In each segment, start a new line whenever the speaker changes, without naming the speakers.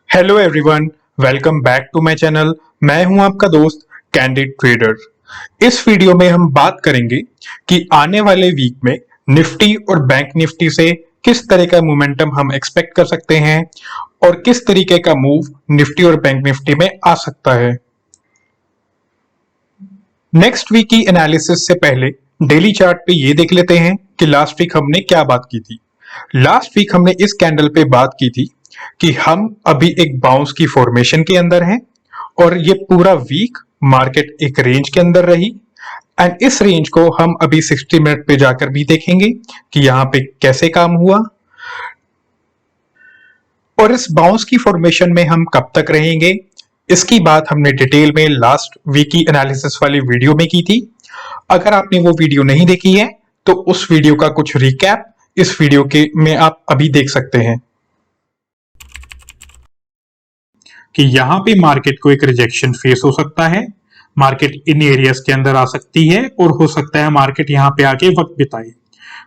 Hello everyone, welcome back to my channel. मैं हूं आपका दोस्त कैंडिड ट्रेडर। इस वीडियो में हम बात करेंगे कि आने वाले वीक में निफ्टी और बैंक निफ्टी से किस तरह का मोमेंटम हम एक्सपेक्ट कर सकते हैं और किस तरीके का मूव निफ्टी और बैंक निफ्टी में आ सकता है। नेक्स्ट वीक की एनालिसिस से पहले डेली चार्ट पे ये देख लेते हैं कि लास्ट वीक हमने क्या बात की थी। लास्ट वीक हमने इस कैंडल पे बात की थी कि हम अभी एक बाउंस की फॉर्मेशन के अंदर हैं और ये पूरा वीक मार्केट एक रेंज के अंदर रही एंड इस रेंज को हम अभी 60 मिनट पे जाकर भी देखेंगे कि यहां पे कैसे काम हुआ और इस बाउंस की फॉर्मेशन में हम कब तक रहेंगे। इसकी बात हमने डिटेल में लास्ट वीक की एनालिसिस वाली वीडियो में की थी। अगर आपने वो वीडियो नहीं देखी है तो उस वीडियो का कुछ रिकैप इस वीडियो के में आप अभी देख सकते हैं कि यहां पे मार्केट को एक रिजेक्शन फेस हो सकता है, मार्केट इन एरियाज के अंदर आ सकती है और हो सकता है मार्केट यहां पे आके वक्त बिताए।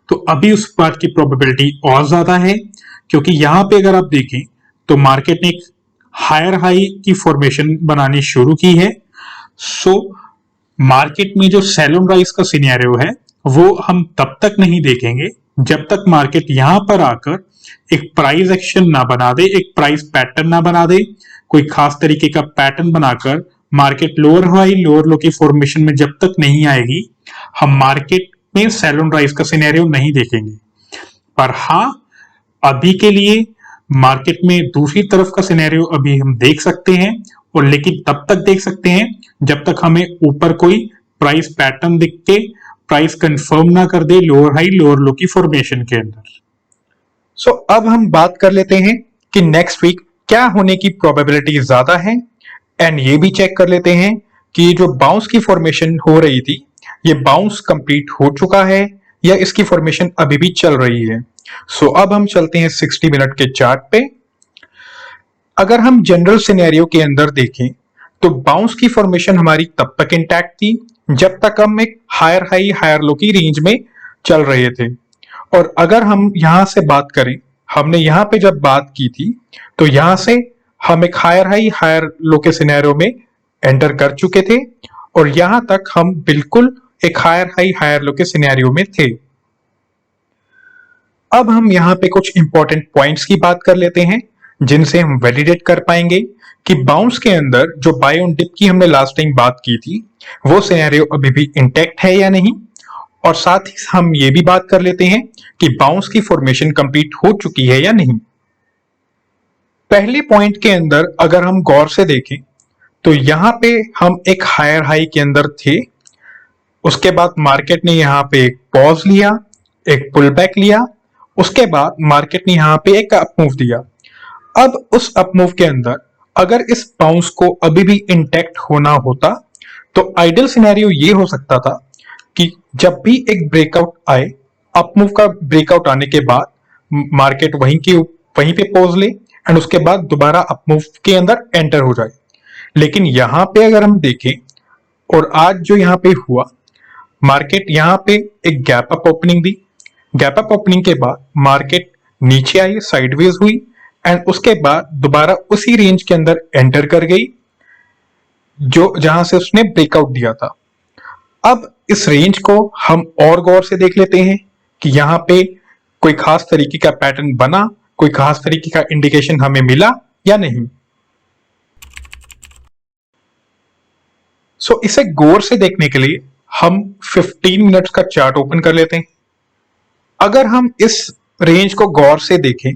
तो अभी उस बात की प्रोबेबिलिटी और ज्यादा है क्योंकि यहां पे अगर आप देखें तो मार्केट ने एक हायर हाई की फॉर्मेशन बनानी शुरू की है। सो मार्केट में जो सेल ऑन राइज का सिनेरियो है वो हम तब तक नहीं देखेंगे जब तक मार्केट यहां पर आकर एक प्राइस एक्शन ना बना दे, एक प्राइस पैटर्न ना बना दे, कोई खास तरीके का पैटर्न बनाकर मार्केट लोअर हाई लोअर लो की फॉर्मेशन में जब तक नहीं आएगी हम मार्केट में सेल ऑन राइज का सिनेरियो नहीं देखेंगे। पर हाँ, अभी के लिए मार्केट में दूसरी तरफ का सिनेरियो अभी हम देख सकते हैं और लेकिन तब तक देख सकते हैं जब तक हमें ऊपर कोई प्राइस पैटर्न दिख के प्राइस कंफर्म ना कर दे लोअर हाई लोअर लो की फॉर्मेशन के अंदर। सो अब हम बात कर लेते हैं कि नेक्स्ट वीक क्या होने की प्रोबेबिलिटी ज्यादा है एंड ये भी चेक कर लेते हैं कि जो बाउंस की फॉर्मेशन हो रही थी ये बाउंस कंप्लीट हो चुका है या इसकी फॉर्मेशन अभी भी चल रही है। सो अब हम चलते हैं 60 मिनट के चार्ट पे। अगर हम जनरल सिनेरियो के अंदर देखें तो बाउंस की फॉर्मेशन हमारी तब तक इंटैक्ट थी जब तक हम एक हायर हाई हायर लो की रेंज में चल रहे थे। और अगर हम यहां से बात करें, हमने यहां पे जब बात की थी तो यहां से हम एक हायर हाई हायर लो के सिनेरियो में एंटर कर चुके थे और यहां तक हम बिल्कुल एक हायर हाई हायर लो के सिनेरियो में थे। अब हम यहां पे कुछ इंपॉर्टेंट पॉइंट्स की बात कर लेते हैं जिनसे हम वैलिडेट कर पाएंगे कि बाउंस के अंदर जो बाय ऑन डिप की हमने लास्ट टाइम बात की थी वो सिनेरियो अभी भी इंटैक्ट है या नहीं। और साथ ही हम ये भी बात कर लेते हैं कि बाउंस की फॉर्मेशन कंप्लीट हो चुकी है या नहीं। पहले पॉइंट के अंदर अगर हम गौर से देखें तो यहां पे हम एक हायर हाई के अंदर थे, उसके बाद मार्केट ने यहां पे एक पॉज लिया, एक पुल बैक लिया, उसके बाद मार्केट ने यहां पे एक अप मूव दिया। अब उस अप मूव के अंदर अगर इस बाउंस को अभी भी इंटैक्ट होना होता तो आइडियल सिनेरियो ये हो सकता था कि जब भी एक ब्रेकआउट आए, अप मूव का ब्रेकआउट आने के बाद मार्केट वहीं पे पॉज ले एंड उसके बाद दोबारा अप मूव के अंदर एंटर हो जाए। लेकिन यहां पे अगर हम देखें और आज जो यहां पे हुआ, मार्केट यहां पे एक गैप अप ओपनिंग दी, गैप अप ओपनिंग के बाद मार्केट नीचे आई, साइडवेज हुई एंड उसके बाद दोबारा उसी रेंज के अंदर एंटर कर गई जो जहां से उसने ब्रेकआउट दिया था। अब इस रेंज को हम और गौर से देख लेते हैं कि यहां पे कोई खास तरीके का पैटर्न बना, कोई खास तरीके का इंडिकेशन हमें मिला या नहीं। सो इसे गौर से देखने के लिए हम 15 मिनट्स का चार्ट ओपन कर लेते हैं। अगर हम इस रेंज को गौर से देखें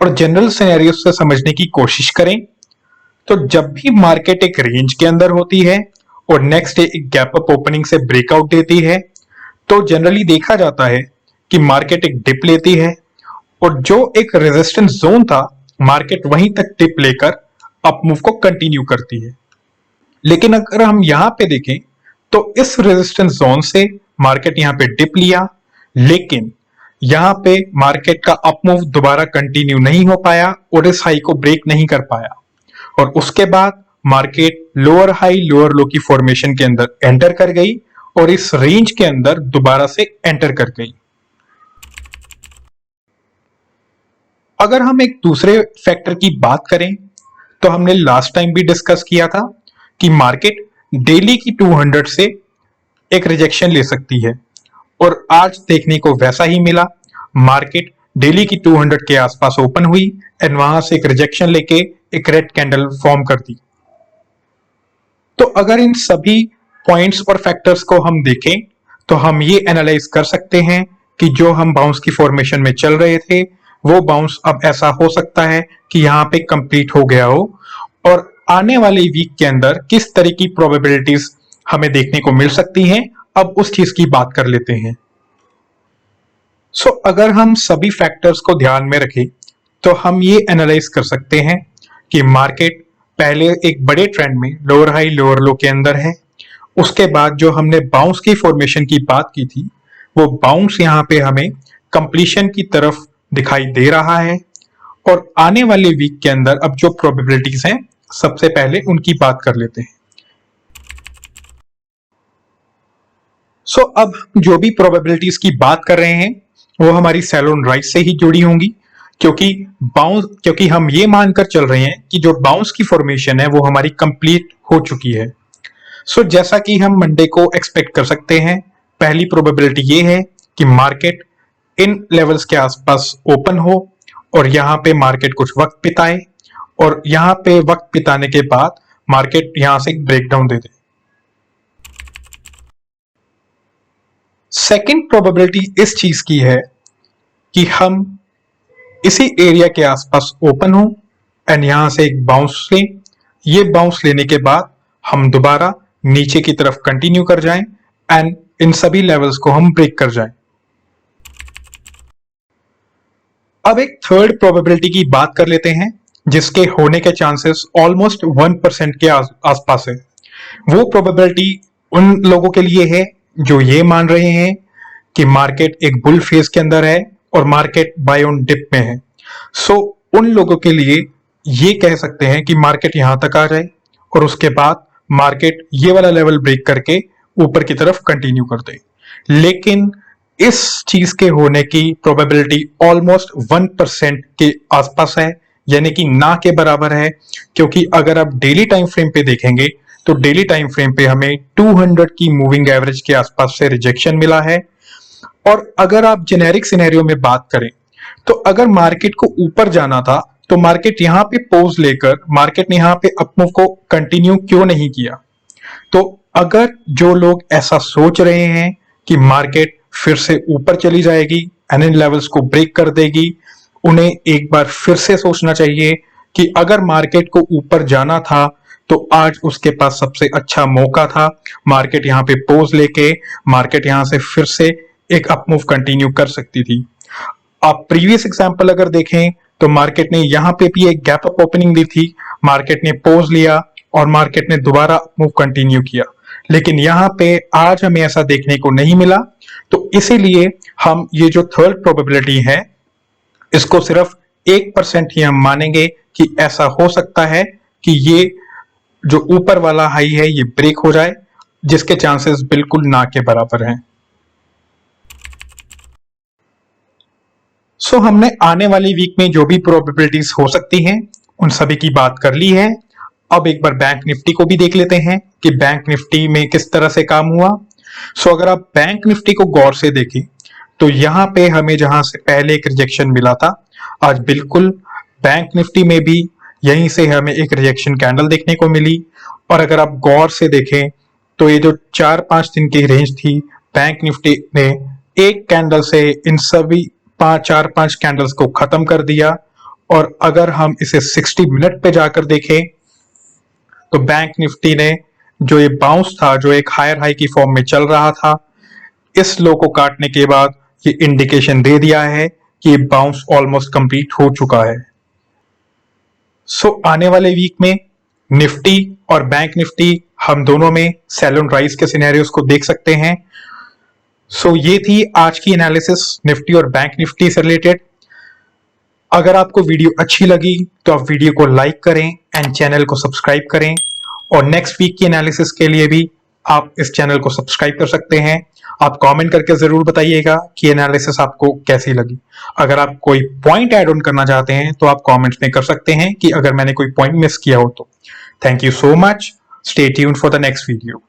और जनरल सिनेरियो से समझने की कोशिश करें तो जब भी मार्केट एक रेंज के अंदर होती है और नेक्स्ट डे एक गैप अप ओपनिंग से ब्रेकआउट देती है तो जनरली देखा जाता है कि मार्केट एक डिप लेती है और जो एक रेजिस्टेंस जोन था मार्केट वहीं तक डिप लेकर अप मूव को कंटिन्यू करती है। लेकिन अगर हम यहां पे देखें तो इस रेजिस्टेंस जोन से मार्केट यहां पे डिप लिया लेकिन यहां पे मार्केट का अप मूव दोबारा कंटिन्यू नहीं हो पाया और इस हाई को ब्रेक नहीं कर पाया और उसके बाद मार्केट लोअर हाई लोअर लो की फॉर्मेशन के अंदर एंटर कर गई और इस रेंज के अंदर दोबारा से एंटर कर गई। अगर हम एक दूसरे फैक्टर की बात करें तो हमने लास्ट टाइम भी डिस्कस किया था कि मार्केट डेली की 200 से एक रिजेक्शन ले सकती है, और आज देखने को वैसा ही मिला। मार्केट डेली की 200 के आसपास ओपन हुई एंड वहां से एक रिजेक्शन लेके एक रेड कैंडल फॉर्म कर दी। तो अगर इन सभी पॉइंट्स और फैक्टर्स को हम देखें तो हम ये एनालाइज कर सकते हैं कि जो हम बाउंस की फॉर्मेशन में चल रहे थे वो बाउंस अब ऐसा हो सकता है कि यहां पे कंप्लीट हो गया हो, और आने वाले वीक के अंदर किस तरह की प्रोबेबिलिटीज हमें देखने को मिल सकती हैं, अब उस चीज की बात कर लेते हैं। अगर हम सभी फैक्टर्स को ध्यान में रखें तो हम ये एनालाइज कर सकते हैं कि मार्केट पहले एक बड़े ट्रेंड में लोअर हाई लोअर लो के अंदर है। उसके बाद जो हमने बाउंस की फॉर्मेशन की बात की थी वो बाउंस यहाँ पे हमें कंप्लीशन की तरफ दिखाई दे रहा है, और आने वाले वीक के अंदर अब जो प्रोबेबिलिटीज हैं सबसे पहले उनकी बात कर लेते हैं। अब जो भी प्रोबेबिलिटीज की बात कर रहे हैं वो हमारी सेल ऑन राइज से ही जुड़ी होंगी, क्योंकि हम ये मानकर चल रहे हैं कि जो बाउंस की फॉर्मेशन है वो हमारी कंप्लीट हो चुकी है। जैसा कि हम मंडे को एक्सपेक्ट कर सकते हैं, पहली प्रोबेबिलिटी ये है कि मार्केट इन लेवल्स के आसपास ओपन हो और यहां पे मार्केट कुछ वक्त बिताए, और यहां पे वक्त बिताने के बाद मार्केट यहां से ब्रेकडाउन दे दे। सेकंड प्रोबेबिलिटी इस चीज की है कि हम इसी एरिया के आसपास ओपन हो एंड यहां से एक बाउंस लें। ये बाउंस लेने के बाद हम दोबारा नीचे की तरफ कंटिन्यू कर जाएं एंड इन सभी लेवल्स को हम ब्रेक कर जाएं। अब एक थर्ड प्रोबेबिलिटी की बात कर लेते हैं जिसके होने के चांसेस ऑलमोस्ट 1% के आसपास है। वो प्रोबेबिलिटी उन लोगों के लिए है जो ये मान रहे हैं कि मार्केट एक बुल फेज के अंदर है और मार्केट बाय ऑन डिप में है। उन लोगों के लिए ये कह सकते हैं कि मार्केट यहां तक आ जाए और उसके बाद मार्केट ये वाला लेवल ब्रेक करके ऊपर की तरफ कंटिन्यू कर दे। लेकिन इस चीज के होने की प्रोबेबिलिटी ऑलमोस्ट 1% के आसपास है, यानी कि ना के बराबर है। क्योंकि अगर आप डेली टाइम फ्रेम पे देखेंगे तो डेली टाइम फ्रेम पे हमें 200 की मूविंग एवरेज के आसपास से रिजेक्शन मिला है। और अगर आप जेनेरिक सिनेरियो में बात करें तो अगर मार्केट को ऊपर जाना था तो मार्केट यहां पे पोज लेकर मार्केट ने यहां पे अपमूव को कंटिन्यू क्यों नहीं किया। तो अगर जो लोग ऐसा सोच रहे हैं कि मार्केट फिर से ऊपर चली जाएगी एंड इन लेवल्स को ब्रेक कर देगी, उन्हें एक बार फिर से सोचना चाहिए कि अगर मार्केट को ऊपर जाना था तो आज उसके पास सबसे अच्छा मौका था। मार्केट यहां पे पोज लेके मार्केट यहां से फिर से एक अपमूव कंटिन्यू कर सकती थी। आप प्रीवियस एग्जांपल अगर देखें तो मार्केट ने यहां पे भी एक गैप अप ओपनिंग दी थी, मार्केट ने पोज लिया और मार्केट ने दोबारा अपमूव कंटिन्यू किया, लेकिन यहां पे आज हमें ऐसा देखने को नहीं मिला। तो इसीलिए हम ये जो थर्ड प्रोबेबिलिटी है इसको सिर्फ 1% ही हम मानेंगे कि ऐसा हो सकता है कि ये जो ऊपर वाला हाई है ये ब्रेक हो जाए, जिसके चांसेस बिल्कुल ना के बराबर हैं। हमने आने वाली वीक में जो भी प्रोबेबिलिटीज हो सकती हैं उन सभी की बात कर ली है। अब एक बार बैंक निफ्टी को भी देख लेते हैं कि बैंक निफ्टी में किस तरह से काम हुआ। अगर आप बैंक निफ्टी को गौर से देखें तो यहां पे हमें जहां से पहले एक रिजेक्शन मिला था, आज बिल्कुल बैंक निफ्टी में भी यहीं से हमें एक रिजेक्शन कैंडल देखने को मिली। और अगर आप गौर से देखें तो ये जो 4-5 दिन की रेंज थी, बैंक निफ्टी ने एक कैंडल से इन सभी 4-5 कैंडल्स को खत्म कर दिया। और अगर हम इसे 60 मिनट पे जाकर देखें तो बैंक निफ्टी ने जो ये बाउंस था, जो एक हायर हाई की फॉर्म में चल रहा था, इस लो को काटने के बाद ये इंडिकेशन दे दिया है कि ये बाउंस ऑलमोस्ट कंप्लीट हो चुका है। आने वाले वीक में निफ्टी और बैंक निफ्टी हम दोनों में सेल ऑन राइज के सिनेरियोस को देख सकते हैं। ये थी आज की एनालिसिस निफ्टी और बैंक निफ्टी से रिलेटेड। अगर आपको वीडियो अच्छी लगी तो आप वीडियो को लाइक करें एंड चैनल को सब्सक्राइब करें, और नेक्स्ट वीक की एनालिसिस के लिए भी आप इस चैनल को सब्सक्राइब कर सकते हैं। आप कमेंट करके जरूर बताइएगा कि एनालिसिस आपको कैसी लगी। अगर आप कोई पॉइंट ऐड ऑन करना चाहते हैं तो आप कमेंट्स में कर सकते हैं कि अगर मैंने कोई पॉइंट मिस किया हो तो। Thank you so much. Stay tuned for the next video.